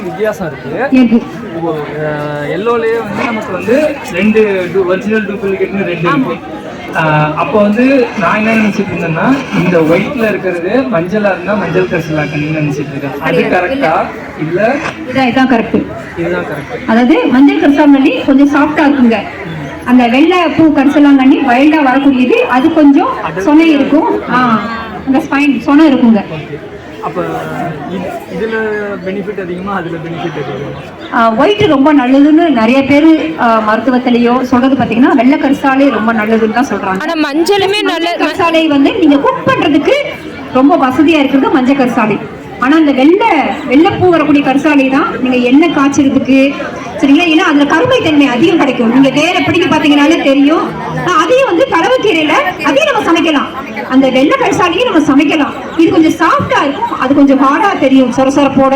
வித்தியாசம் இருக்கு. எல்லோலயே வந்து நமக்கு வந்து 2 ஒரிஜினல் டூப்ளிகேட்னு 2 இருக்கு. அப்போ வந்து நான் என்ன நினைச்சிட்டு இருந்தேன்னா, இந்த ஒயிட்ல இருக்கிறது மஞ்சளா இருந்தா மஞ்சள் கரிசலாங்கண்ணி நினைச்சிட்டு இருக்கேன். அது கரெக்டா இல்ல? இதான் கரெக்ட். இதுதான் கரெக்ட். அதாவது மஞ்சள் கரிசலாங்கண்ணி கொஞ்சம் சாஃப்டா இருக்குங்க. அந்த வெள்ளை பூ கரிசலாங்கண்ணி வைல்டா வரக்கூடியது, அது கொஞ்சம் சொனை இருக்கும். அந்த ஸ்பைன் சொனை இருக்குங்க. அப்போ இதில் பெனிஃபிட் அதிகமாக, அதில் பெனிஃபிட் அதிகமாக? ஒயிட் ரொம்ப நல்லதுன்னு நிறைய பேர் மருத்துவத்திலேயோ சொல்றது பார்த்தீங்கன்னா வெள்ளை கரிசாலை ரொம்ப நல்லதுன்னு தான் சொல்றாங்க. ஆனால் மஞ்சளுமே நல்ல கரிசாலை வந்து நீங்கள் குக் பண்ணுறதுக்கு ரொம்ப வசதியாக இருக்கிறது மஞ்சள் கரிசாலை. ஆனால் அந்த வெள்ளைப்பூ வரக்கூடிய கரிசாலை தான் நீங்கள் எண்ணெய் காய்ச்சறதுக்கு சரிங்களா. ஏன்னா அதில் கருமை தன்மை அதிகம் கிடைக்கும். நீங்கள் வேற பிடிக்க பார்த்தீங்கன்னாலே தெரியும். அதையும் வந்து கடவுக்கீரையில அதையும் நம்ம சமைக்கலாம். அந்த வெள்ளை கரிசாலையும் நம்ம சமைக்கலாம். இது கொஞ்சம் சாஃப்டா இருக்கும், அது கொஞ்சம் ஹார்டா தெரியும் சொரசொரப்போட.